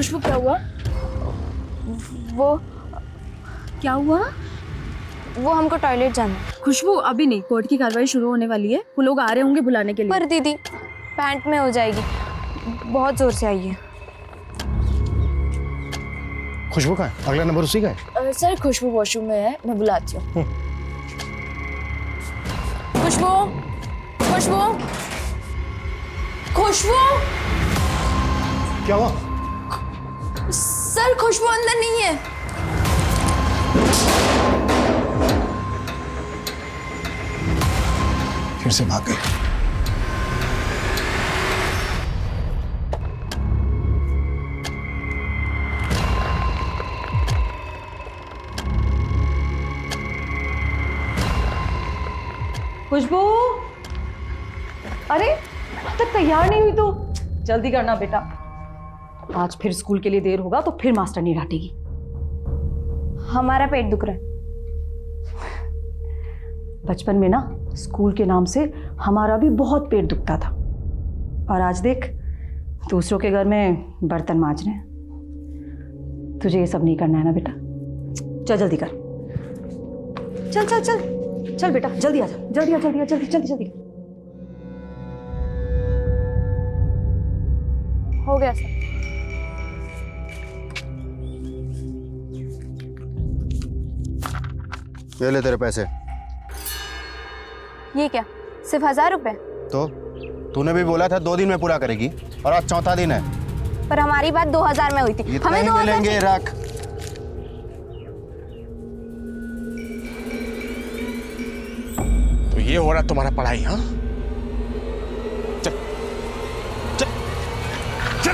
खुशबू क्या हुआ? वो क्या हुआ? वो हमको टॉयलेट जाना है। खुशबू अभी नहीं, कोर्ट की कार्रवाई शुरू होने वाली है, वो लोग आ रहे होंगे बुलाने के लिए। पर दीदी पैंट में हो जाएगी, बहुत जोर से आई है। खुशबू का है? अगला नंबर उसी का है? सर खुशबू वॉशरूम में है, मैं बुलाती हूँ। खुशबू, खुशबू, खुशबू। क्या हुआ? सर खुशबू अंदर नहीं है। फिर से भाग गए। खुशबू, अरे अब तक तैयार नहीं हुई तो जल्दी करना बेटा, आज फिर स्कूल के लिए देर होगा तो फिर मास्टर नहीं डांटेगी। हमारा पेट दुख रहा है। बचपन में ना स्कूल के नाम से हमारा भी बहुत पेट दुखता था, और आज देख दूसरों के घर में बर्तन मांज रहे हैं। तुझे ये सब नहीं करना है ना बेटा, चल जल्दी कर, चल चल चल चल बेटा, जल्दी आ जा, जल्दी आ, जल्दी आ, जल्दी जल्दी जल्दी। हो गया सर। ये ले तेरे पैसे। ये क्या, सिर्फ 1000 रुपए? तो तूने भी बोला था 2 दिन में पूरा करेगी, और आज चौथा दिन है। पर हमारी बात 2000 में हुई थी। इतना ही मिलेंगे, रख। तो ये हो रहा तुम्हारा पढ़ाई? हाँ, चल चल चल,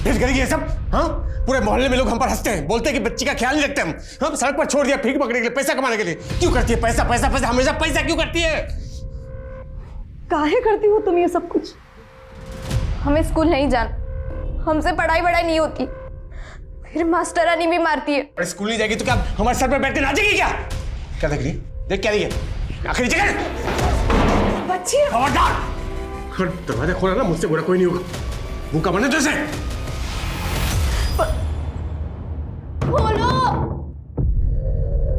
फिर करेगी ये सब? हाँ, पूरे मोहल्ले में लोग हम पर हंसते हैं, बोलते हैं कि बच्ची का ख्याल नहीं रखते हम सड़क पर छोड़ दिया भीख मांगने के लिए, पैसा कमाने के लिए। क्यों करती है? पैसा पैसा पैसा, हमेशा पैसा क्यों करती है? काहे करती हो तुम ये सब कुछ? हमें स्कूल नहीं जाना, हमसे पढ़ाई वढ़ाई नहीं होती, फिर मास्टरानी भी मारती है। और स्कूल नहीं जाएगी तो क्या हमारे सर पर बैठ के नाचेगी? क्या क्या देख रही? देख क्या रही है? आखिरी जगह बच्ची, खबरदार, दरवाजा खोला ना, मुझसे बुरा कोई नहीं होगा। भूखा बने तो इसे खोलो,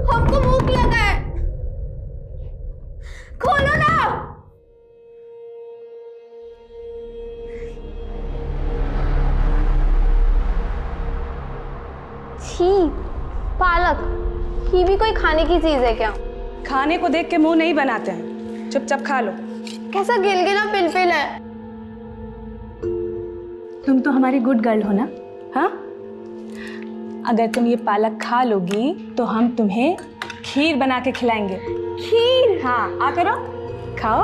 हमको भूख लगा है, खोलो ना। छी, पालक, ये भी कोई खाने की चीज है क्या? खाने को देख के मुंह नहीं बनाते हैं, चुपचाप खा लो। कैसा गिलगिला पिलपिल है। तुम तो हमारी गुड गर्ल हो ना? हाँ, अगर तुम ये पालक खा लोगी तो हम तुम्हें खीर बना के खिलाएंगे। खीर? हाँ, आ करो, खाओ।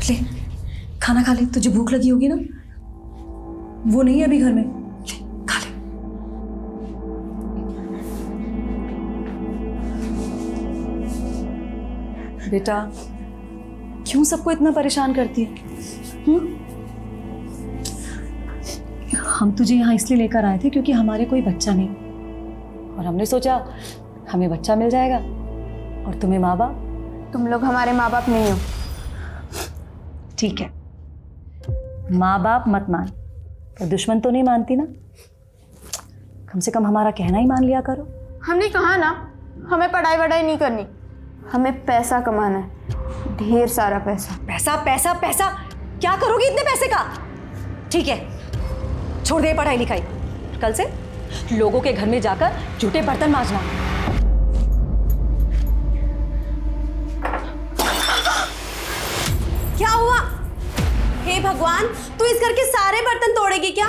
ले खाना खा ले, तुझे भूख लगी होगी ना, वो नहीं है अभी घर में, ले खा ले। बेटा क्यों सबको इतना परेशान करती है? हम तुझे यहाँ इसलिए लेकर आए थे क्योंकि हमारे कोई बच्चा नहीं, और हमने सोचा हमें बच्चा मिल जाएगा और तुम्हें माँ बाप। तुम लोग हमारे माँ बाप नहीं हो। ठीक है, माँ बाप मत मान, पर दुश्मन तो नहीं मानती ना, कम से कम हमारा कहना ही मान लिया करो। हमने कहा ना, हमें पढ़ाई वढ़ाई नहीं करनी, हमें पैसा कमाना है, ढेर सारा पैसा। पैसा पैसा पैसा, क्या करोगी इतने पैसे का? ठीक है, छोड़ दे पढ़ाई लिखाई, कल से लोगों के घर में जाकर झूठे बर्तन मांजना। क्या हुआ? हे भगवान, तू इस घर के सारे बर्तन तोड़ेगी क्या?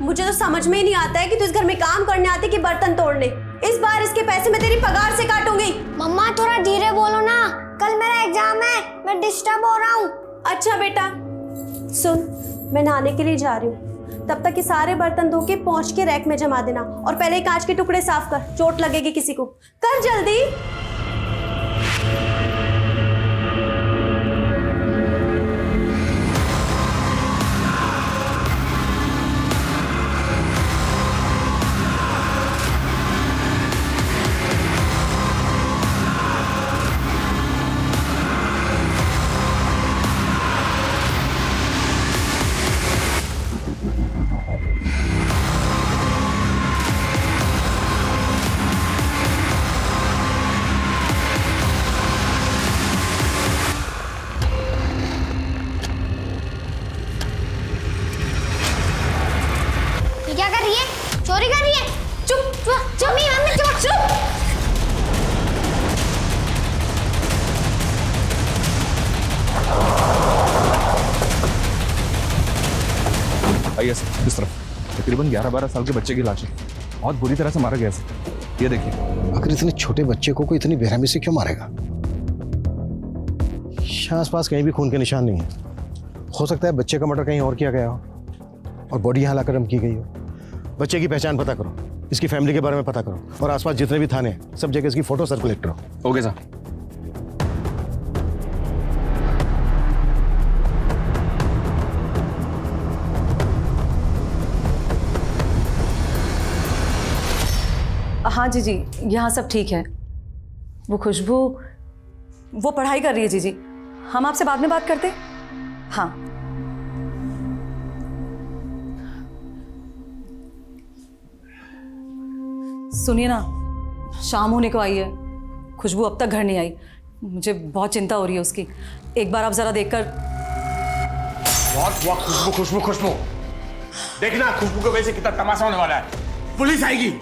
मुझे तो समझ में ही नहीं आता है कि तू इस घर में काम करने आती कि बर्तन तोड़ने। इस बार इसके पैसे मैं तेरी पगार से काटूंगी। मम्मा थोड़ा धीरे बोलो ना, कल मेरा एग्जाम है, मैं डिस्टर्ब हो रहा हूँ। अच्छा बेटा सुन, मैं नहाने के लिए जा रही हूँ, तब तक ये सारे बर्तन धो के पहुँच के रैक में जमा देना, और पहले कांच के टुकड़े साफ कर, चोट लगेगी किसी को। कर जल्दी। रही है? चोरी कर रही है? चुप चुप मम्मी चुप चुप। आइए सर, इस तरफ। तकरीबन 11-12 साल के बच्चे की लाश है, बहुत बुरी तरह से मारा गया सर। ये देखिए। आखिर इतने छोटे बच्चे को कोई इतनी बेरहमी से क्यों मारेगा? आसपास कहीं भी खून के निशान नहीं है। हो सकता है बच्चे का मर्डर कहीं और किया गया हो और बॉडी यहाँ लाकर की गई हो। बच्चे की पहचान पता करो, इसकी फैमिली के बारे में पता करो और आसपास जितने भी थाने हैं सब जगह इसकी फोटो सर्कुलेट करो। Okay sir. हाँ जीजी, यहाँ सब ठीक है। वो खुशबू वो पढ़ाई कर रही है जीजी। हम आपसे बाद में बात करते। हाँ सुनिए ना, शाम होने को आई है, खुशबू अब तक घर नहीं आई। मुझे बहुत चिंता हो रही है उसकी। एक बार आप जरा देखकर। वाह खुशबू खुशबू खुशबू, देखना खुशबू की वजह से कितना तमाशा होने वाला है। पुलिस आएगी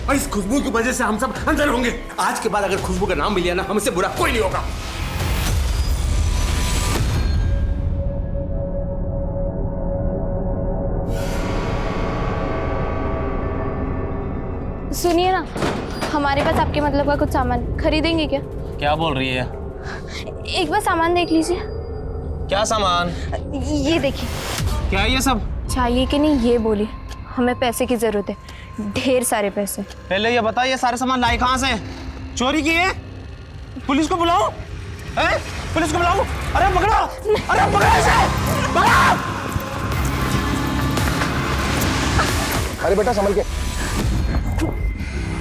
और इस खुशबू की वजह से हम सब अंदर होंगे। आज के बाद अगर खुशबू का नाम भी लिया ना, हमसे बुरा कोई नहीं होगा। सुनिए ना, हमारे पास आपके मतलब का कुछ सामान खरीदेंगे क्या? क्या बोल रही है? एक बार सामान देख लीजिए। क्या सामान? ये देखिए। क्या है ये सब? चाहिए कि नहीं ये बोलिए, हमें पैसे की जरूरत है, ढेर सारे पैसे। पहले ये बताओ, ये सारे सामान लाए कहाँ से? चोरी किए? पुलिस को बुलाओ, पुलिस को बुलाओ। अरे पकड़ो, अरे पकड़ो इसे, पकड़ो। अरे बेटा संभल के।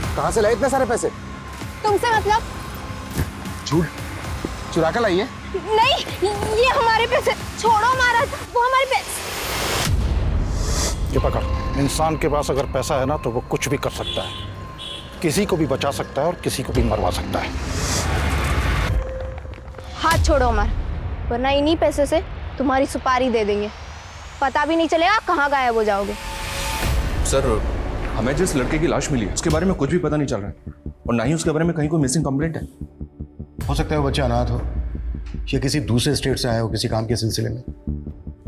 कहाँ से लाए इतने सारे पैसे? तुमसे मतलब? झूठ चुरा कर लाई है? नहीं, ये हमारे पैसे। छोड़ो हमारा, वो हमारे पैसे। ये पकड़। इंसान के पास अगर पैसा है ना तो वो कुछ भी कर सकता है, किसी को भी बचा सकता है और किसी को भी मरवा सकता है। हाथ छोड़ो हमारा, वरना इन्हीं पैसे से तुम्हारी सुपारी दे देंगे, पता भी नहीं चलेगा कहाँ गायब हो जाओगे। सर, हमें जिस लड़के की लाश मिली है उसके बारे में कुछ भी पता नहीं चल रहा है और ना ही उसके बारे में कहीं कोई मिसिंग कंप्लेंट है। हो सकता है वो बच्चा अनाथ हो या किसी दूसरे स्टेट से आया हो किसी काम के सिलसिले में।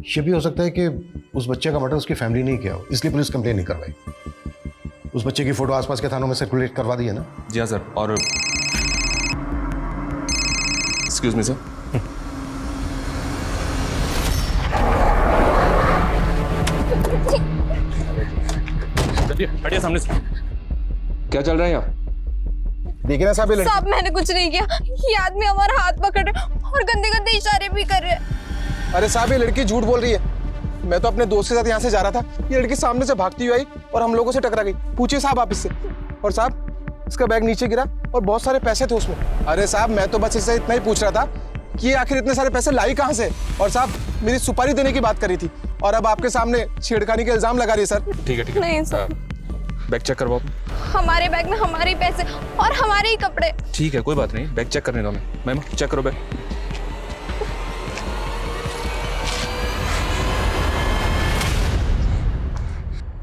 ये भी हो सकता है कि उस बच्चे का मर्डर उसकी फैमिली नहीं किया हो, इसलिए पुलिस कंप्लेन नहीं करवाई। उस बच्चे की फोटो आसपास के थानों में सर्कुलेट करवा दी है ना? जी हाँ सर। और एक्सक्यूज मी सर, हटिए सामने से। क्या चल रहा है यहाँ? देखिए ना साहब, साहब मैंने कुछ नहीं किया, ये आदमी हमारा हाथ पकड़ रहे और गंदे गंदे इशारे भी कर रहे हैं। अरे साहब, ये लड़की झूठ बोल रही है। मैं तो अपने दोस्त के साथ यहाँ से जा रहा था, ये लड़की सामने से भागती हुई आई और हम लोगों से टकरा गई। पूछिए साहब आप इससे। और साहब इसका बैग नीचे गिरा और बहुत सारे पैसे थे उसमें। अरे साहब मैं तो बस इससे इतना ही पूछ रहा था कि ये आखिर इतने सारे पैसे लाई कहाँ से। और साहब मेरी सुपारी देने की बात करी थी और अब आपके सामने छेड़खानी के इल्जाम लगा रही है सर। ठीक है ठीक है। नहीं सर, बैग चेक करवाओ। हमारे बैग में हमारे ही पैसे और हमारे ही कपड़े। ठीक है कोई बात नहीं, बैग चेक करने दो हमें। मैम चेक करो बैग।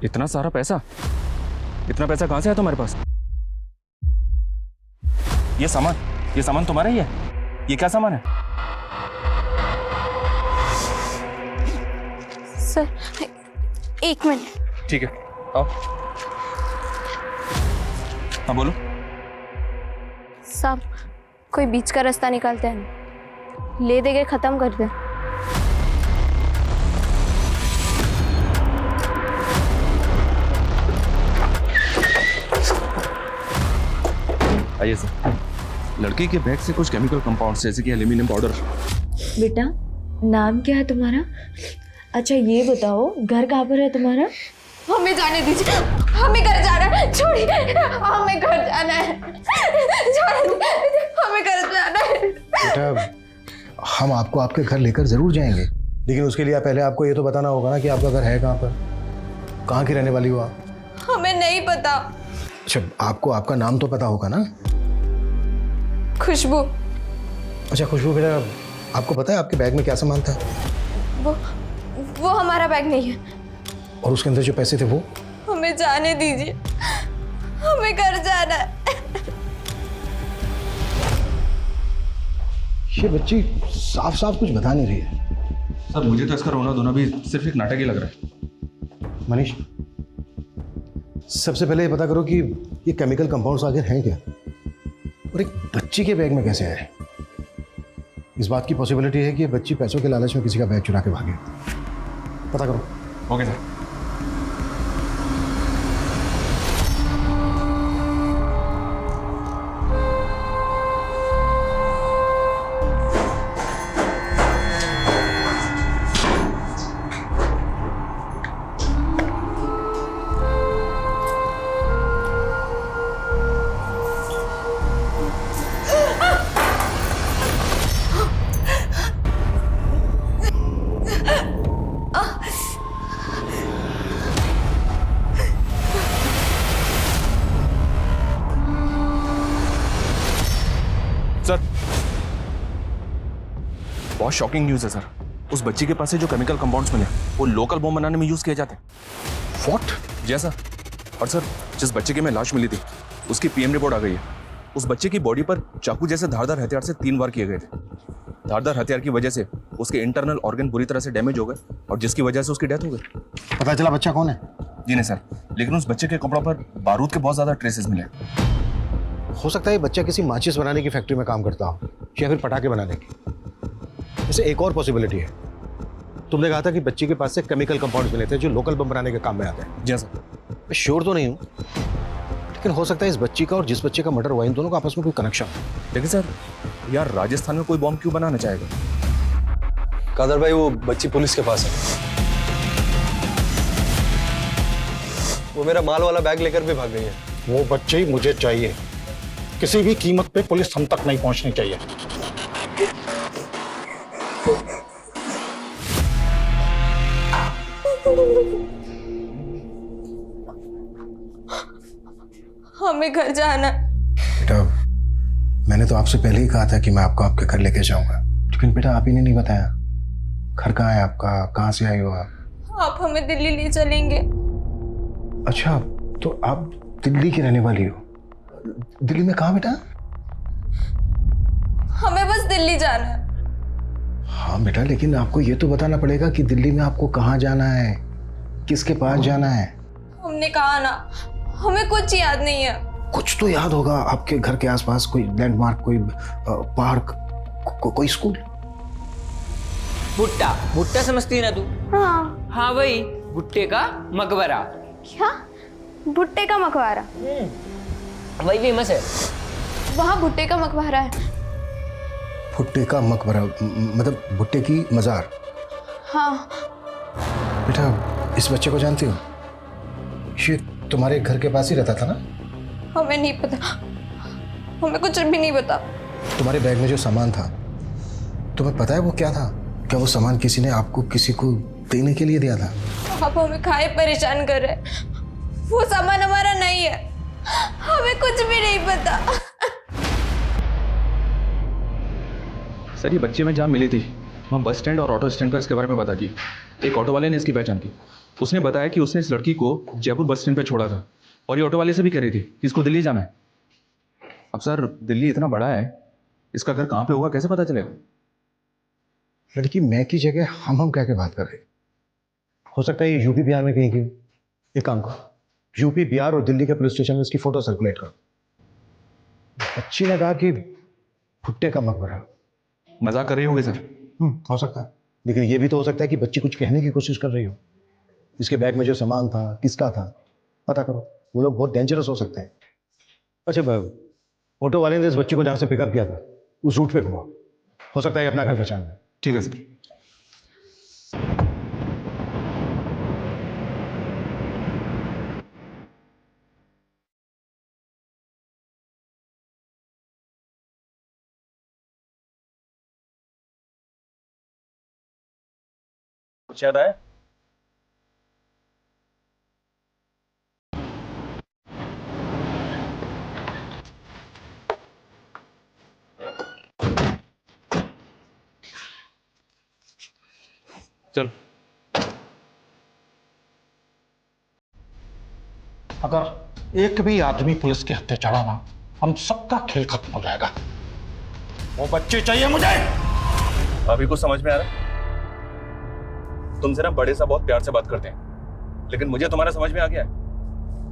इतना सारा पैसा? इतना पैसा कहां से है तुम्हारे पास? ये सामान तुम्हारा ही है? ये क्या सामान है? सर एक मिनट। ठीक है आओ। हाँ बोलो। साहब कोई बीच का रास्ता निकालते हैं, ले दे के खत्म कर दे। आइए सर। लड़की के बैग से कुछ केमिकल कंपाउंड्स जैसे कि एल्यूमिनियम पाउडर। बेटा नाम क्या है तुम्हारा? अच्छा ये बताओ घर कहाँ पर है तुम्हारा? हमें जाने दीजिए, हमें घर जाना है। छोड़िए, हमें घर जाना है। हमें घर जाना है। बेटा हम आपको आपके घर लेकर जरूर जाएंगे, लेकिन उसके लिए पहले आपको ये तो बताना होगा ना कि आपका घर है कहाँ पर, कहाँ की रहने वाली हो आप? हमें नहीं पता। अच्छा आपको आपका नाम तो पता होगा ना? खुशबू। अच्छा खुशबू बेटा, आपको पता है आपके बैग में क्या सामान था? वो हमारा बैग नहीं है। और उसके अंदर जो पैसे थे वो? हमें जाने दीजिए, हमें घर जाना है। ये बच्ची साफ साफ कुछ बता नहीं रही है। सर मुझे तो इसका रोना धोना भी सिर्फ एक नाटक ही लग रहा है। मनीष, सबसे पहले ये पता करो कि ये केमिकल कंपाउंड्स आखिर हैं क्या, और एक बच्ची के बैग में कैसे आए। इस बात की पॉसिबिलिटी है कि ये बच्ची पैसों के लालच में किसी का बैग चुरा के भागे। पता करो। Okay sir. सर बहुत शॉकिंग न्यूज़ है सर। उस बच्ची के पास से जो केमिकल कंपाउंड्स मिले वो लोकल बम बनाने में यूज किए जाते हैं। व्हाट? जी सर। और सर जिस बच्चे की में लाश मिली थी उसकी पीएम रिपोर्ट आ गई है। उस बच्चे की बॉडी पर चाकू जैसे धारदार हथियार से 3 बार किए गए थे। धारदार हथियार की वजह से उसके इंटरनल ऑर्गन बुरी तरह से डैमेज हो गए और जिसकी वजह से उसकी डेथ हो गई। पता चला बच्चा कौन है? जी नहीं सर, लेकिन उस बच्चे के कपड़ों पर बारूद के बहुत ज्यादा ट्रेसेस मिले। हो सकता है बच्चा किसी माचिस बनाने की फैक्ट्री में काम करता हो या फिर पटाखे बनाने की। वैसे एक और पॉसिबिलिटी है, तुमने कहा था कि बच्ची के पास से केमिकल कंपाउंड्स मिले थे जो लोकल बम बनाने के काम में आते हैं। जी सर। मैं श्योर तो नहीं हूँ, लेकिन हो सकता है इस बच्ची का और जिस बच्चे का मर्डर हुआ इन दोनों का आपस में कोई कनेक्शन है। लेकिन सर यार राजस्थान में कोई बॉम्ब क्यों बनाना चाहेगा? कादर भाई वो बच्ची पुलिस के पास है। वो मेरा माल वाला बैग लेकर भी भाग गई है। वो बच्चे ही मुझे चाहिए, किसी भी कीमत पे पुलिस हम तक नहीं पहुंचनी चाहिए। हमें घर जाना है। बेटा मैंने तो आपसे पहले ही कहा था कि मैं आपको आपके घर लेके जाऊंगा, लेकिन बेटा आप ही ने नहीं बताया घर कहाँ है आपका, कहाँ से आई हो आप? आप हमें दिल्ली ले चलेंगे। अच्छा तो आप दिल्ली की रहने वाली हो? दिल्ली में कहाँ बेटा? हमें बस दिल्ली जाना है। हाँ बेटा, लेकिन आपको ये तो बताना पड़ेगा कि दिल्ली में आपको कहाँ जाना है, किसके पास जाना है। हमने कहा ना, हमें कुछ याद नहीं है। कुछ तो याद होगा आपके घर के आसपास, कोई लैंडमार्क, कोई पार्क, कोई स्कूल। भुट्टा भुट्टा समझती है ना तू? हाँ। हाँ वही भुट्टे का मकबरा। क्या? भुट्टे का मकबरा? वही फेमस है। वहाँ भुट्टे का मकबरा है। भुट्टे का मकबरा मतलब भुट्टे की मजार? हाँ। बेटा इस बच्चे को जानती हो? ये तुम्हारे घर के पास ही रहता था ना? हमें नहीं पता, हमें कुछ भी नहीं पता। तुम्हारे बैग में जो सामान था तुम्हें पता है वो क्या था? क्या वो सामान किसी ने आपको किसी को देने के लिए दिया था? आप हमें खाए परेशान कर रहे हैं। वो सामान हमारा नहीं है, हमें कुछ भी नहीं पता। सर ये बच्ची में जहाँ मिली थी वहाँ बस स्टैंड और ऑटो स्टैंड पर इसके बारे में बता की। एक ऑटो वाले ने इसकी पहचान की। उसने बताया कि उसने इस लड़की को जयपुर बस स्टैंड पर छोड़ा था और ये ऑटो वाले से भी कह रही थी कि इसको दिल्ली जाना है। अब सर दिल्ली इतना बड़ा है, इसका घर कहाँ पे होगा कैसे पता चलेगा? लड़की मैं की जगह हम कह के बात कर रहे। हो सकता है ये यूपी बिहार में कहीं की। एक काम करो, यूपी बिहार और दिल्ली के पुलिस स्टेशन में इसकी फोटो सर्कुलेट करो। बच्ची ने कहा कि भुट्टे का मकबरा। मजाक कर रही होगी सर? हो सकता है, लेकिन ये भी तो हो सकता है कि बच्ची कुछ कहने की कोशिश कर रही हो। इसके बैग में जो सामान था किसका था पता करो, वो लोग बहुत डेंजरस हो सकते हैं। अच्छा ऑटो वाले ने इस बच्ची को जहाँ से पिकअप किया था उस रूट पे घुमाओ, हो सकता है अपना घर पहचान है। ठीक है सर। कुछ याद आया? चल अगर एक भी आदमी पुलिस के हत्थे चढ़ा ना, हम सबका खेल खत्म हो जाएगा। वो बच्चे चाहिए मुझे। अभी कुछ समझ में आ रहा? तुमसे ना बड़े सा बहुत प्यार से बात करते हैं, लेकिन मुझे तुम्हारा समझ में आ गया है।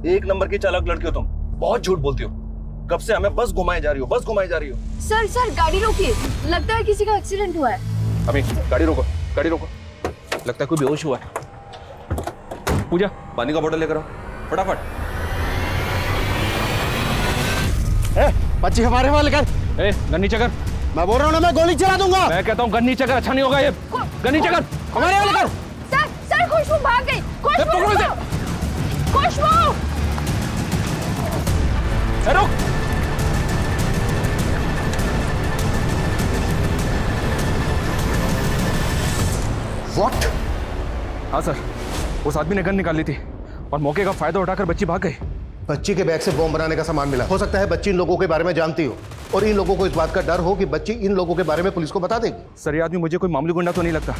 एक नंबर की चालाक लड़की हो तुम, बहुत झूठ बोलती हो। कब से हमें बस घुमाए जा रही हो, बस घुमाए जा रही हो। सर गाड़ी रोकिए, लगता है किसी का एक्सीडेंट हुआ है। अभी गाड़ी रोको, गाड़ी रोको। लगता है कोई बेहोश हुआ है। पूजा, पानी का बोतल लेकर आओ फटाफट। बच्ची हमारे वाले कर। गन नीचे कर। मैं बोल रहा हूँ ना, मैं गोली चला दूंगा। मैं कहता हूँ गन नीचे कर, अच्छा नहीं होगा ये। गन नीचे कर, हमारे वाले कर। सर खुशबू भाग गई। खुशबू रुक। What? हाँ सर, उस आदमी ने गन निकाल ली थी और मौके का फायदा उठाकर बच्ची भाग गई। बच्ची के बैग से बॉम्ब बनाने का सामान मिला। हो सकता है बच्ची इन लोगों के बारे में जानती हो और इन लोगों को इस बात का डर हो कि बच्ची इन लोगों के बारे में पुलिस को बता देगी। सर, ये आदमी मुझे कोई मामूली गुंडा तो नहीं लगता,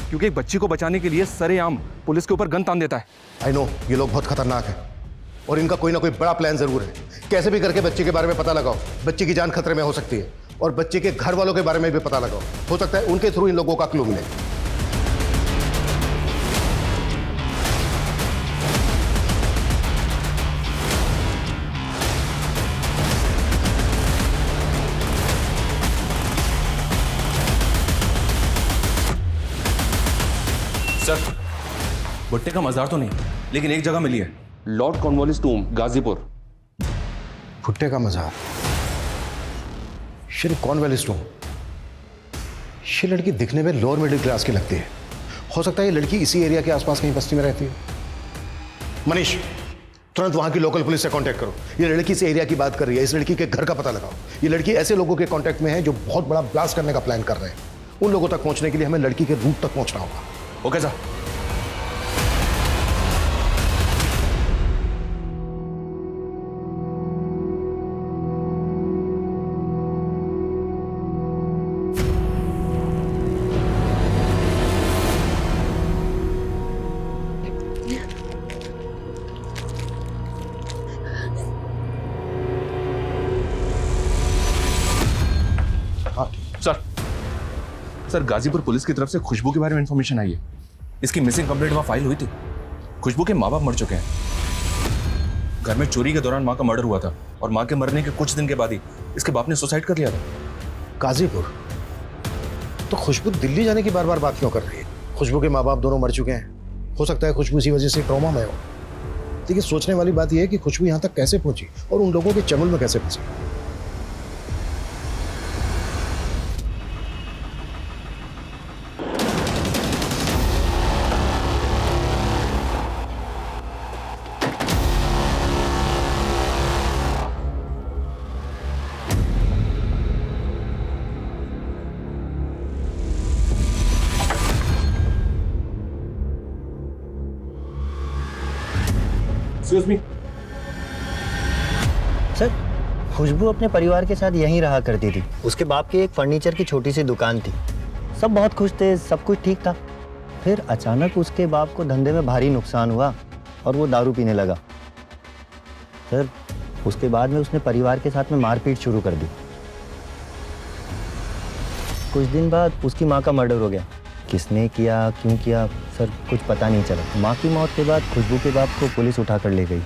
क्योंकि एक बच्ची को बचाने के लिए सरेआम पुलिस के ऊपर गन तान देता है। आई नो, ये लोग बहुत खतरनाक हैं और इनका कोई ना कोई बड़ा प्लान जरूर है। कैसे भी करके बच्ची के बारे में पता लगाओ। बच्ची की जान खतरे में हो सकती है और बच्चे के घर वालों के बारे में भी पता लगाओ। हो सकता है उनके थ्रू इन लोगों का क्लू मिले। सर, भुट्टे का मजार तो नहीं, लेकिन एक जगह मिली है, लॉर्ड कॉर्नवालिस टूम, गाजीपुर। भुट्टे का मजार, श्री कॉर्नवालिस टूम। ये लड़की दिखने में लोअर मिडिल क्लास की लगती है। हो सकता है ये लड़की इसी एरिया के आसपास कहीं बस्ती में रहती है। मनीष, तुरंत वहां की लोकल पुलिस से कांटेक्ट करो। ये लड़की इस एरिया की बात कर रही है, इस लड़की के घर का पता लगाओ। ये लड़की ऐसे लोगों के कांटेक्ट में है जो बहुत बड़ा ब्लास्ट करने का प्लान कर रहे हैं। उन लोगों तक पहुंचने के लिए हमें लड़की के रूट तक पहुंचना होगा। Okay sir. Sir, Ghazipur police की तरफ से खुशबू के बारे में इंफॉर्मेशन आई है। इसकी मिसिंग कंप्लेंट वहां फाइल हुई थी। खुशबू के माँ बाप मर चुके हैं। घर में चोरी के दौरान माँ का मर्डर हुआ था और माँ के मरने के कुछ दिन के बाद ही इसके बाप ने सुसाइड कर लिया था। गाजीपुर? तो खुशबू दिल्ली जाने की बार बार बात क्यों कर रही है? खुशबू के माँ बाप दोनों मर चुके हैं। हो सकता है खुशबू इसी वजह से ट्रॉमा में हो। लेकिन सोचने वाली बात यह है कि खुशबू यहाँ तक कैसे पहुंची और उन लोगों के चंगुल में कैसे फंसी। सर, खुशबू अपने परिवार के साथ यहीं रहा करती थी। उसके बाप की एक फर्नीचर की छोटी सी दुकान थी। सब बहुत खुश थे, सब कुछ ठीक था। फिर अचानक उसके बाप को धंधे में भारी नुकसान हुआ और वो दारू पीने लगा। सर, उसके बाद में उसने परिवार के साथ में मारपीट शुरू कर दी। कुछ दिन बाद उसकी माँ का मर्डर हो गया। किसने किया, क्यों किया, सर कुछ पता नहीं चला। माँ की मौत के बाद खुशबू के बाप को पुलिस उठा कर ले गई।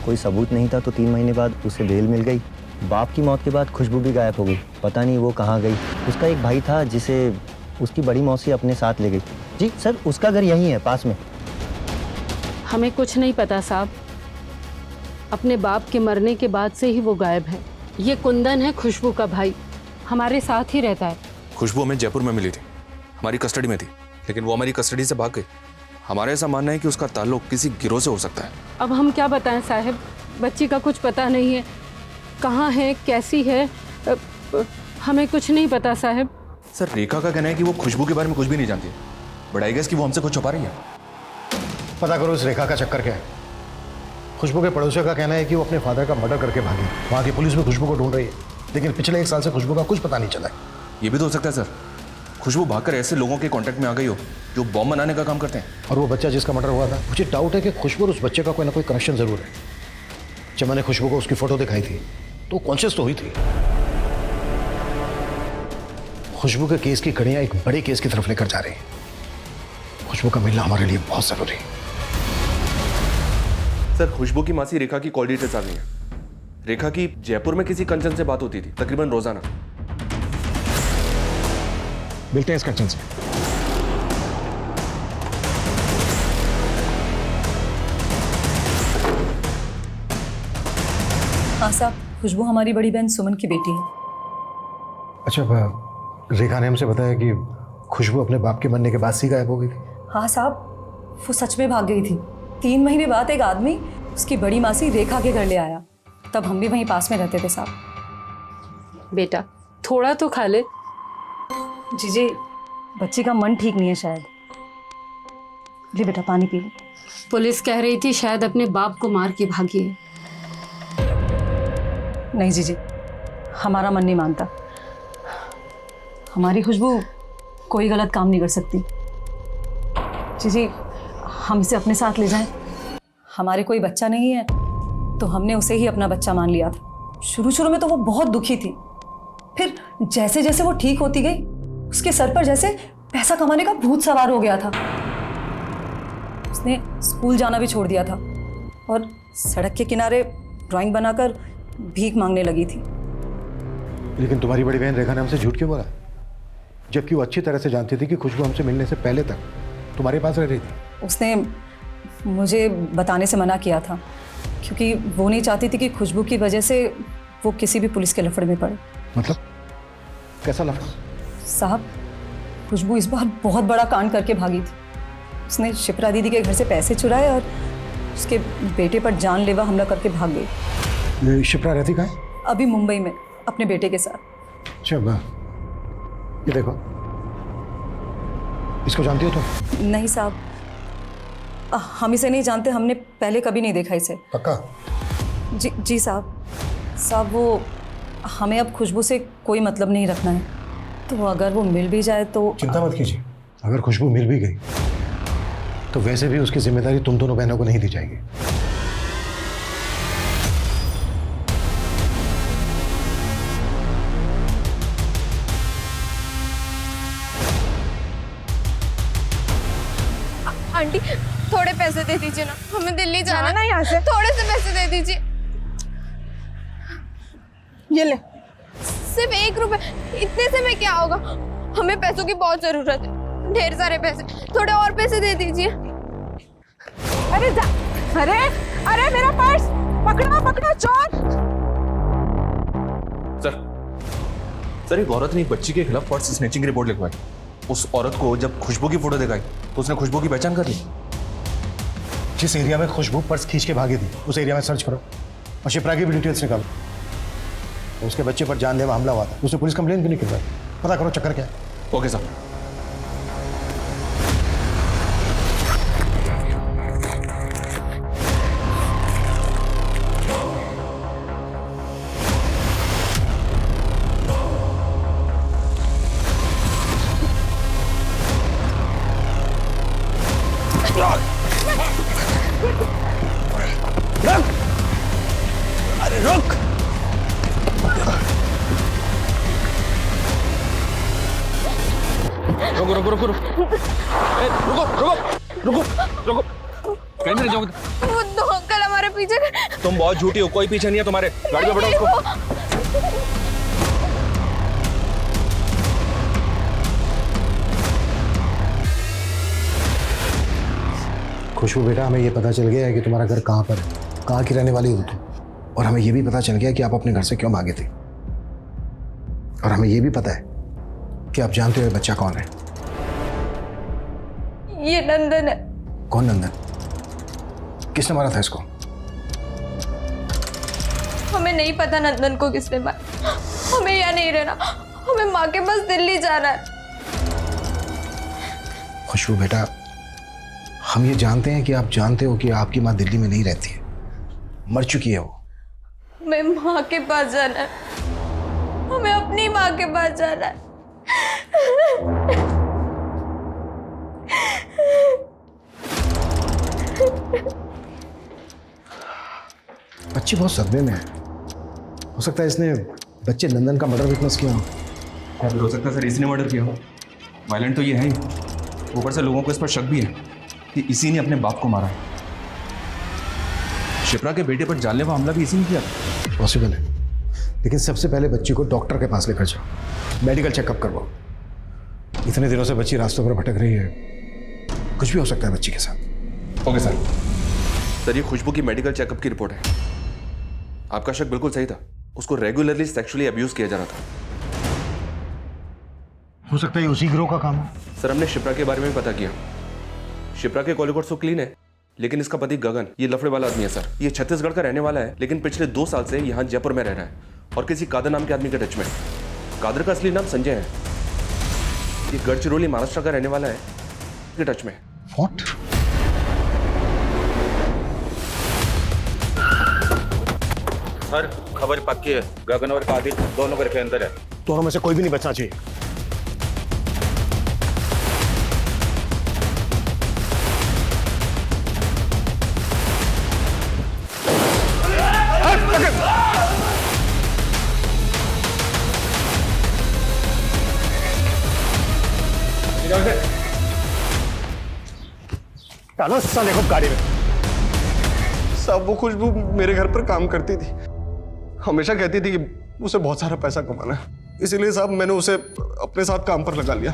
कोई सबूत नहीं था तो 3 महीने बाद उसे बेल मिल गई। बाप की मौत के बाद खुशबू भी गायब हो गई। पता नहीं वो कहाँ गई। उसका एक भाई था जिसे उसकी बड़ी मौसी अपने साथ ले गई। जी सर, उसका घर यहीं है पास में। हमें कुछ नहीं पता साहब। अपने बाप के मरने के बाद से ही वो गायब है। ये कुंदन है खुशबू का भाई, हमारे साथ ही रहता है। खुशबू हमें जयपुर में मिली थी, हमारी कस्टडी में थी, लेकिन वो हमारी कस्टडी से भाग गई। हमारा ऐसा मानना है कि उसका ताल्लुक किसी गिरोह से हो सकता है। अब हम क्या बताएं साहब, बच्ची का कुछ पता नहीं है, कहाँ है, कैसी है, हमें कुछ नहीं पता साहब। सर, रेखा का कहना है कि वो खुशबू के बारे में कुछ भी नहीं जानती, बट आई गेस कि वो हमसे कुछ छुपा रही है। पता करो इस रेखा का चक्कर क्या है। खुशबू के पड़ोसियों का कहना है कि वो अपने फादर का मर्डर करके भागी। वहाँ की पुलिस भी खुशबू को ढूंढ रही है, लेकिन पिछले 1 साल से खुशबू का कुछ पता नहीं चला है। ये भी तो हो सकता है सर, खुशबू भागकर ऐसे लोगों के कांटेक्ट में आ गई हो जो बॉम्ब बनाने का काम करते हैं। और वो बच्चा जिसका मर्डर हुआ था, मुझे डाउट है कि खुशबू और उस बच्चे का कोई ना कोई कनेक्शन जरूर है। जब मैंने खुशबू को उसकी फोटो दिखाई थी तो कॉन्शियस तो हुई थी। खुशबू के केस की कड़ियां एक बड़े केस की तरफ लेकर जा रही हैं। खुशबू का मिलना हमारे लिए बहुत जरूरी है। सर, खुशबू की मासी रेखा की कॉल डिटेल्स आ गई हैं। रेखा की जयपुर में किसी कंचन से बात होती थी, तकरीबन रोजाना। मिलते हैं इस कंचन से। हाँ साहब, खुशबू हमारी बड़ी बहन सुमन की बेटी है। अच्छा, रेखा ने हमसे बताया कि खुशबू अपने बाप के मरने के बाद से गायब हो गई थी। हाँ साहब, वो सच में भाग गई थी। 3 महीने बाद एक आदमी उसकी बड़ी मासी रेखा के घर ले आया। तब हम भी वहीं पास में रहते थे साहब। बेटा थोड़ा तो खा ले। जी, बच्ची का मन ठीक नहीं है शायद। ले बेटा, पानी पी ले। पुलिस कह रही थी शायद अपने बाप को मार के भागी है। नहीं जी, हमारा मन नहीं मानता। हमारी खुशबू कोई गलत काम नहीं कर सकती। जी, हम इसे अपने साथ ले जाएं। हमारे कोई बच्चा नहीं है तो हमने उसे ही अपना बच्चा मान लिया था। शुरू में तो वो बहुत दुखी थी, फिर जैसे जैसे वो ठीक होती गई उसके सर पर जैसे पैसा कमाने का भूत सवार हो गया था। उसने स्कूल जाना भी छोड़ दिया था और सड़क के किनारे ड्राइंग बनाकर भीख मांगने लगी थी। लेकिन तुम्हारी बड़ी बहन रेखा ने हमसे झूठ क्यों बोला, जबकि वो अच्छी तरह से जानती थी कि खुशबू हमसे मिलने से पहले तक तुम्हारे पास रह रही थी। उसने मुझे बताने से मना किया था क्योंकि वो नहीं चाहती थी कि खुशबू की वजह से वो किसी भी पुलिस के लफड़े में पड़े। मतलब कैसा लफड़ा? साहब, खुशबू इस बार बहुत बड़ा कांड करके भागी थी। उसने शिप्रा दीदी के घर से पैसे चुराए और उसके बेटे पर जानलेवा हमला करके भाग गई। शिप्रा रहती कहाँ है? अभी मुंबई में अपने बेटे के साथ। अच्छा, ये देखो, इसको जानती हो तुम? नहीं साहब, हम इसे नहीं जानते। हमने पहले कभी नहीं देखा इसे। पक्का? जी साहब, वो हमें अब खुशबू से कोई मतलब नहीं रखना है, तो अगर वो मिल भी जाए तो। चिंता मत कीजिए, अगर खुशबू मिल भी गई तो वैसे भी उसकी जिम्मेदारी तुम दोनों बहनों को नहीं दी जाएगी। आंटी थोड़े पैसे दे दीजिए ना, हमें दिल्ली जाना ना यहाँ से। थोड़े से पैसे दे दीजिए। ये ले। सिर्फ 1 रुपए, इतने से में क्या होगा? हमें पैसों की बहुत जरूरत है, ढेर सारे पैसे। थोड़े और पैसे दे दीजिए। अरे अरे मेरा पर्स पकड़ो चोर। सर, एक औरत ने एक बच्ची के खिलाफ पर्स स्नैचिंग रिपोर्ट लिखवाई। उस औरत को जब खुशबू की फोटो दिखाई तो उसने खुशबू की पहचान कर ली। जिस एरिया में खुशबू पर्स खींच के भागी थी उस एरिया में सर्च करो और शिप्रा की भी डिटेल्स निकालो। उसके बच्चे पर जानलेवा हमला हुआ था, उसने पुलिस कंप्लेन भी नहीं करवाई। पता करो चक्कर क्या है। ओके साहब। अरे रुक! रुको। कहीं नहीं जाओगे। वो 2 अंकल हमारे पीछे। तुम बहुत झूठी हो, कोई पीछे नहीं है तुम्हारे। गाड़ी में बैठो उसको। खुशबू बेटा, हमें ये पता चल गया है कि तुम्हारा घर कहाँ पर है, कहाँ की रहने वाली हो तुम। और हमें ये भी पता चल गया कि आप अपने घर से क्यों भागे थे। और हमें ये भी पता है कि आप जानते हो ये बच्चा कौन है। ये नंदन है। कौन नंदन? किसने मारा था इसको? हमें नहीं पता नंदन को किसने मारा। हमें यहाँ नहीं रहना, हमें माँ के पास दिल्ली जाना है। खुशबू बेटा, हम ये जानते हैं कि आप जानते हो कि आपकी माँ दिल्ली में नहीं रहती है, मर चुकी है वो। हमें माँ के पास जाना है, हमें अपनी माँ के पास जाना है। बच्ची बहुत सदमे में है। हो सकता है इसने बच्चे नंदन का मर्डर विटनेस किया हो। हो सकता है सर इसने मर्डर किया हो। वायलेंट तो ये है ही, ऊपर से लोगों को इस पर शक भी है कि इसी ने अपने बाप को मारा है। शिप्रा के बेटे पर जानलेवा हमला भी इसी ने किया था। पॉसिबल है, लेकिन सबसे पहले बच्ची को डॉक्टर के पास लेकर जाओ, मेडिकल चेकअप करवाओ। इतने दिनों से बच्ची रास्तों पर भटक रही है, कुछ भी हो सकता है बच्ची के साथ। Okay sir. सर ये खुशबू की मेडिकल चेकअप की रिपोर्ट है। आपका शक बिल्कुल सही था, उसको रेगुलरली सेक्सुअली अब्यूज किया जा रहा था। हो सकता है उसी गिरोह का काम है। सर हमने शिप्रा के बारे में भी पता किया। शिप्रा के कॉलिकोट तो क्लीन है, लेकिन इसका पति गगन ये लफड़े वाला आदमी है सर। ये छत्तीसगढ़ का रहने वाला है, लेकिन पिछले 2 साल से यहाँ जयपुर में रह रहा है और किसी कादर नाम के आदमी के टच में। कादर का असली नाम संजय है। ये गढ़चिरौली महाराष्ट्र का रहने वाला है, के टच में। What? सर खबर पक्की है, गगन और कादिर दोनों घर के अंदर है। दोनों में से कोई भी नहीं बचना चाहिए। डालो साले को गाड़ी में। साहब वो खुशबू मेरे घर पर काम करती थी, हमेशा कहती थी कि उसे बहुत सारा पैसा कमाना है, इसीलिए साहब मैंने उसे अपने साथ काम पर लगा लिया।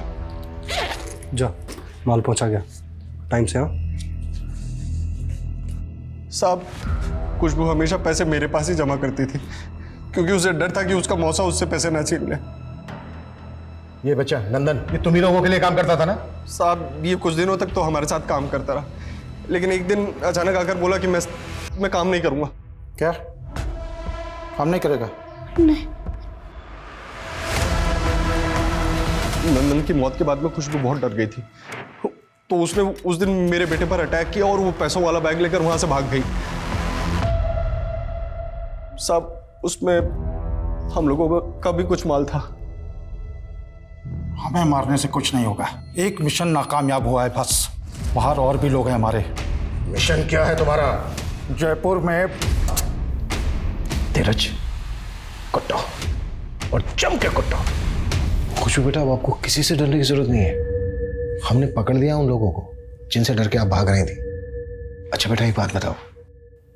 जा, माल पहुंचा गया टाइम से। हाँ साहब खुशबू हमेशा पैसे मेरे पास ही जमा करती थी, क्योंकि उसे डर था कि उसका मौसा उससे पैसे ना छीन ले। ये बच्चा नंदन, ये तुम ही लोगों के लिए काम करता था ना? साहब ये कुछ दिनों तक तो हमारे साथ काम करता रहा, लेकिन एक दिन अचानक आकर बोला कि मैं काम नहीं करूंगा। क्या काम नहीं करेगा? नहीं। नंदन की मौत के बाद में खुशबू बहुत डर गई थी, तो उसने उस दिन मेरे बेटे पर अटैक किया और वो पैसों वाला बैग लेकर वहां से भाग गई। साहब उसमें हम लोगों का भी कुछ माल था। हमें मारने से कुछ नहीं होगा, एक मिशन नाकामयाब हुआ है बस। बाहर और भी लोग हैं हमारे। मिशन क्या है तुम्हारा? जयपुर में धीरज कुट्टो, और जम के कुट्टो। खुशबू बेटा, अब आपको किसी से डरने की जरूरत नहीं है। हमने पकड़ लिया उन लोगों को जिनसे डर के आप भाग रही थी। अच्छा बेटा एक बात बताओ,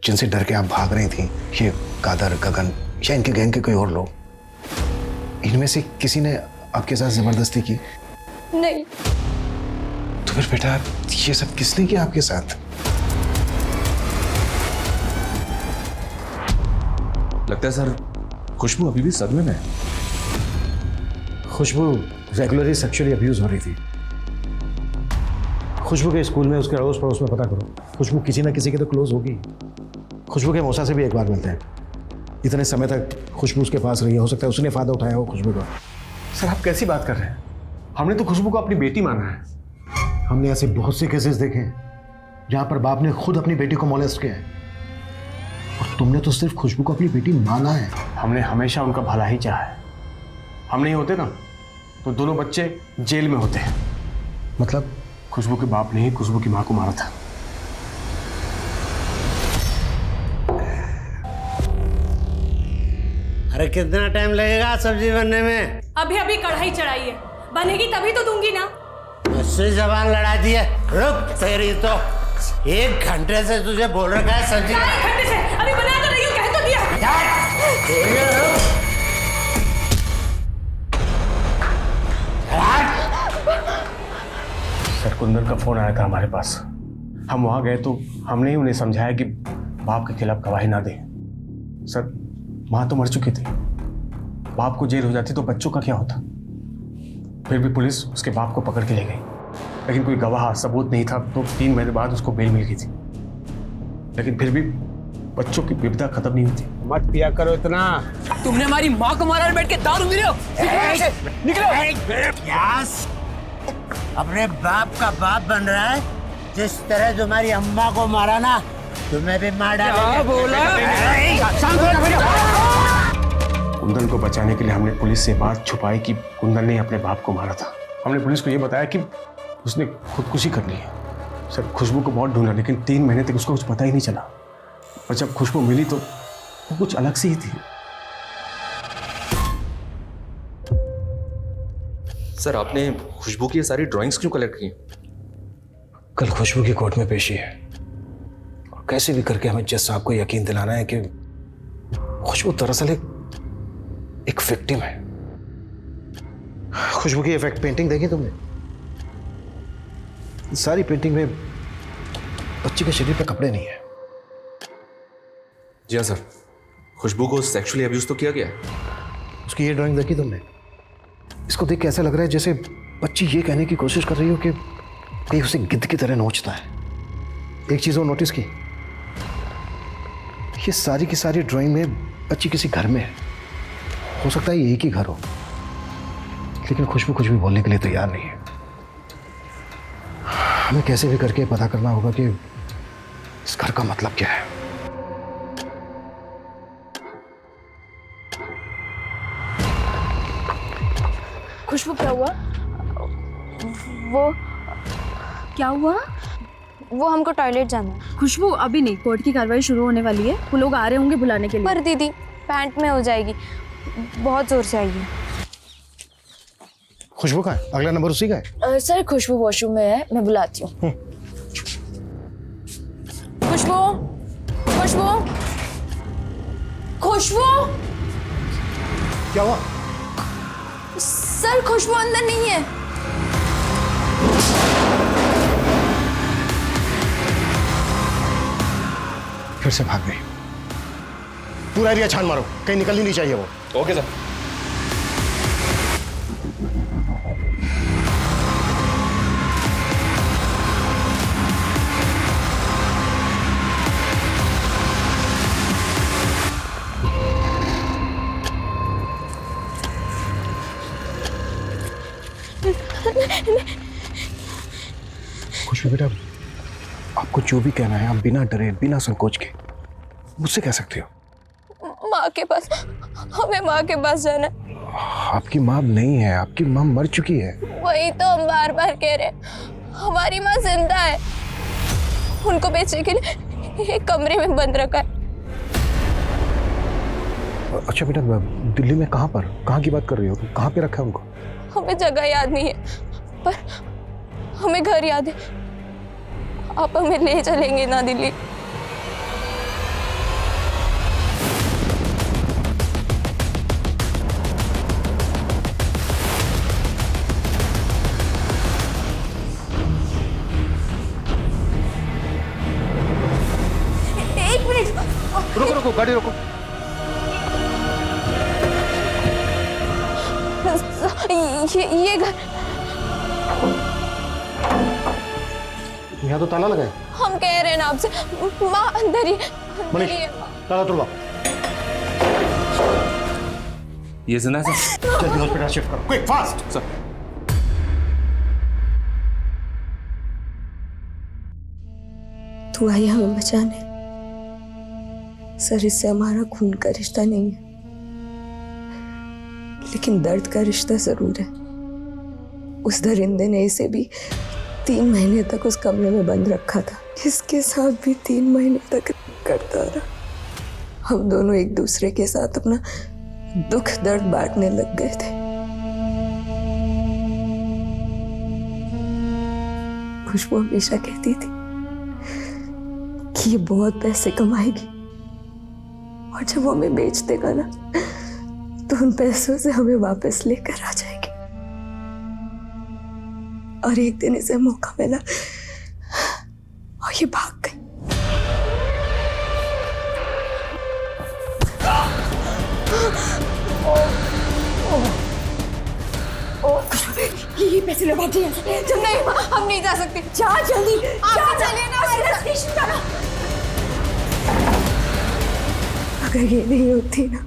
जिनसे डर के आप भाग रही थी, ये कादर, गगन या इनके गैंग के कोई और लोग, इनमें से किसी ने आपके साथ जबरदस्ती की? नहीं। तो फिर बेटा ये सब किसने किया आपके साथ? लगता है सर खुशबू अभी भी सदमे में है। खुशबू रेगुलरली सेक्सुअली अब्यूज हो रही थी। खुशबू के स्कूल में, उसके अड़ोस पड़ोस में पता करो। खुशबू किसी ना किसी के तो क्लोज होगी। खुशबू के मौसा से भी एक बार मिलते हैं। इतने समय तक खुशबू उसके पास रही है, हो सकता है उसने फायदा उठाया हो खुशबू का। सर आप कैसी बात कर रहे हैं? हमने तो खुशबू को अपनी बेटी माना है। हमने ऐसे बहुत से केसेस देखे हैं जहां पर बाप ने खुद अपनी बेटी को मोलेस्ट किया है, और तुमने तो सिर्फ खुशबू को अपनी बेटी माना है। हमने हमेशा उनका भला ही चाहा है। हम नहीं होते ना तो दोनों बच्चे जेल में होते हैं। मतलब खुशबू के बाप ने ही खुशबू की मां को मारा था। अरे कितना टाइम लगेगा सब्जी बनने में? अभी अभी कढ़ाई चढ़ाई है, बनेगी तभी तो दूंगी ना। उससे जबान लड़ा दी है। रुक तेरी तो 1 घंटे से तुझे बोल रखा है सब्जी। 1 घंटे से अभी बना कर रही हूँ, कह तो दिया। सर कुंदन का फोन आया था हमारे पास। हम वहां गए तो हमने ही उन्हें समझाया कि बाप के खिलाफ गवाही ना दें। सर मां तो मर चुकी थी, बाप को जेल हो जाती तो बच्चों का क्या होता। फिर भी पुलिस उसके बाप को पकड़ के ले गई, लेकिन कोई गवाह सबूत नहीं था, तो 3 महीने बाद उसको बेल मिल गई थी। लेकिन फिर भी बच्चों की विपदा खत्म नहीं हुई थी। मत पिया करो इतना। तुमने हमारी माँ को मारा और बैठ के दारू पी रहे हो। निकलो। अपने बाप का बाप बन रहा है, जिस तरह तुम्हारी अम्मा को मारा ना, तुम्हें भी मार डालेंगे। कुंदन को बचाने के लिए हमने पुलिस से बात छुपाई कि कुंदन ने अपने बाप को मारा था, हमने पुलिस को ये बताया कि उसने खुदकुशी कर ली है। सर खुशबू को बहुत ढूंढा लेकिन 3 महीने तक उसको कुछ पता ही नहीं चला, और जब खुशबू मिली तो वो कुछ अलग सी ही थी। सर आपने खुशबू की ये सारी ड्राइंग्स क्यों कलेक्ट की? कल खुशबू की कोर्ट में पेशी है और कैसे भी करके हमें जज साहब को यकीन दिलाना है कि खुशबू दरअसल एक विक्टिम है। खुशबू की इफेक्ट पेंटिंग देखी तुमने? सारी पेंटिंग में बच्चे के शरीर पे कपड़े नहीं है। जी हाँ सर, खुशबू को सेक्सुअली अब्यूज तो किया गया है। उसकी ये ड्राइंग देखी तुमने? इसको देख के ऐसा लग रहा है जैसे बच्ची ये कहने की कोशिश कर रही हो कि कहीं उसे गिद्ध की तरह नोचता है। एक चीज और नोटिस की, ये सारी की सारी ड्राइंग में बच्ची किसी घर में है। हो सकता है ये एक ही घर हो, लेकिन खुशबू कुछ भी बोलने के लिए तैयार नहीं है। हमें कैसे भी करके पता करना होगा कि इस घर का मतलब क्या है। खुशबू क्या हुआ? वो क्या हुआ? वो हमको टॉयलेट जाना है। खुशबू अभी नहीं, कोर्ट की कार्रवाई शुरू होने वाली है, वो लोग आ रहे होंगे बुलाने के लिए। पर दीदी पैंट में हो जाएगी, बहुत जोर से आएगी। खुशबू का है? अगला नंबर उसी का है? सर खुशबू वॉशरूम में है, मैं बुलाती हूँ। खुशबू, खुशबू, खुशबू। क्या हुआ? सर खुशबू अंदर नहीं है। फिर से भाग गई। पूरा एरिया छान मारो, कहीं निकलनी नहीं चाहिए वो। Okay sir. खुशबू बेटा, आपको जो भी कहना है आप बिना डरे बिना संकोच के मुझसे कह सकते हो। माँ के पास, हमें माँ के पास जाना है। आपकी माँ नहीं है, आपकी माँ मर चुकी है। वही तो हम बार बार कह रहे हैं, हमारी माँ जिंदा है। उनको बेचने के लिए एक कमरे में बंद रखा है। अच्छा बेटा, दिल्ली में कहाँ पर, कहाँ की बात कर रही हो? कहाँ पे रखा है उनको? हमें जगह याद नहीं है, पर हमें घर याद है। आप हमें ले चलेंगे ना दिल्ली? एक मिनट, रुको रुको, गाड़ी रोको। ये घर, यहाँ तो ताला लगा है। हम कह रहे हैं ना आपसे, माँ अंदर ही मनीष, ताला तोड़वा। ये जिंदा है सर? जल्दी हॉस्पिटल शिफ्ट करो, क्विक फास्ट। सर तू आई हमें बचाने। सर इससे हमारा खून का रिश्ता नहीं है, लेकिन दर्द का रिश्ता जरूर है। उस दरिंदे ने इसे भी 3 महीने तक उस कमरे में बंद रखा था। इसके साथ भी 3 महीने तक करता रहा। हम दोनों एक दूसरे के साथ अपना दुख दर्द बांटने लग गए थे। खुशबू हमेशा कहती थी कि ये बहुत पैसे कमाएगी, और जब वो हमें बेच देगा ना, तो उन पैसों से हमें वापस लेकर आ जाएगी। और एक दिन इसे मौका मिला और ये भाग गई। ये पैसे लो, भागिए। तुम नहीं, हम नहीं जा सकते। जा जल्दी, आप चलिए ना। अगर ये नहीं होती ना,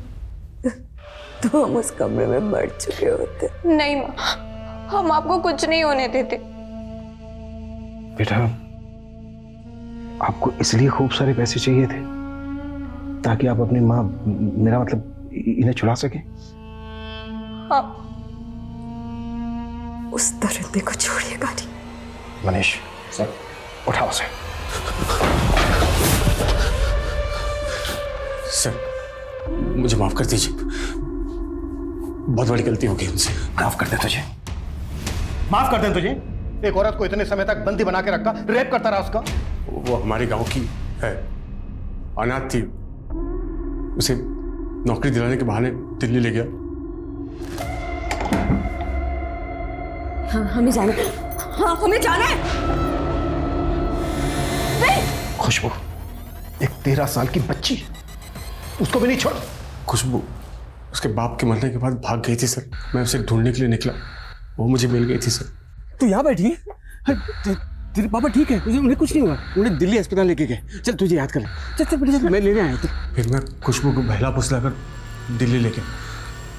तो हम उस कमरे में मर चुके होते। नहीं माँ, हम आपको कुछ नहीं होने देते। बेटा, आपको इसलिए खूब सारे पैसे चाहिए थे ताकि आप अपनी माँ, मेरा मतलब इन्हें छुड़ा सके? हाँ। उस दरिंदे को छोड़िएगा नहीं। मनीष सर उठाओ उसे। सर मुझे माफ कर दीजिए, बहुत बड़ी गलती हो गई उनसे। माफ कर दे तुझे, माफ कर दे तुझे। एक औरत को इतने समय तक बंदी बना के रखा, रेप करता रहा उसका। वो हमारे गांव की है, अनाथ थी, उसे नौकरी दिलाने के बहाने दिल्ली ले गया। हाँ हमें जाना है, हाँ हमें जाना है। खुशबू एक 13 साल की बच्ची, उसको भी नहीं छोड़। खुशबू उसके बाप के मरने के बाद भाग गई थी सर। मैं उसे ढूंढने के लिए निकला, वो मुझे मिल गई थी सर। तू यहाँ बैठी तेरे पापा ठीक है, उन्हें कुछ नहीं हुआ, उन्हें दिल्ली अस्पताल लेके गए। चल तुझे याद कर ले, चल चल बेटा चल, मैं लेने आया था। फिर मैं खुशबू को बहला फुसला कर दिल्ली ले गया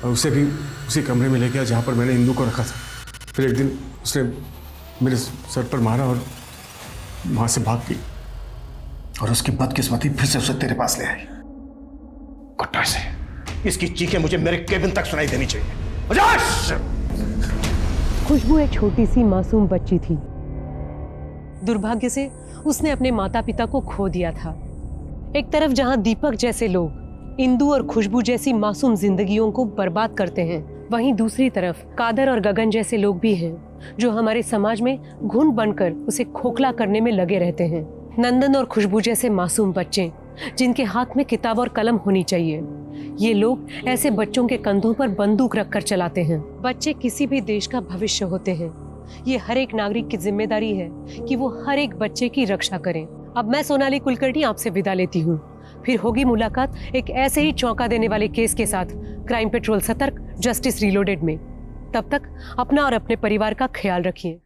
और उसे भी उसी कमरे में ले गया जहाँ पर मैंने इंदू को रखा था। फिर एक दिन उसने मेरे सर पर मारा और वहाँ से भाग गई। और उसकी बदकिस्मती फिर से उसे तेरे पास ले आई। कुत्ता से इसकी चीखें मुझे मेरे केबिन तक सुनाई देनी चाहिए। खुशबू एक छोटी सी मासूम बच्ची थी। दुर्भाग्य से उसने अपने माता पिता को खो दिया था। एक तरफ जहां दीपक जैसे लोग इंदु और खुशबू जैसी मासूम जिंदगियों को बर्बाद करते हैं, वहीं दूसरी तरफ कादर और गगन जैसे लोग भी हैं जो हमारे समाज में घुन बनकर उसे खोखला करने में लगे रहते हैं। नंदन और खुशबू जैसे मासूम बच्चे जिनके हाथ में किताब और कलम होनी चाहिए, ये लोग ऐसे बच्चों के कंधों पर बंदूक रखकर चलाते हैं। बच्चे किसी भी देश का भविष्य होते हैं। ये हर एक नागरिक की जिम्मेदारी है कि वो हर एक बच्चे की रक्षा करें। अब मैं सोनाली कुलकर्णी आपसे विदा लेती हूँ। फिर होगी मुलाकात एक ऐसे ही चौंका देने वाले केस के साथ क्राइम पेट्रोल सतर्क, जस्टिस रीलोडेड में। तब तक अपना और अपने परिवार का ख्याल रखिए।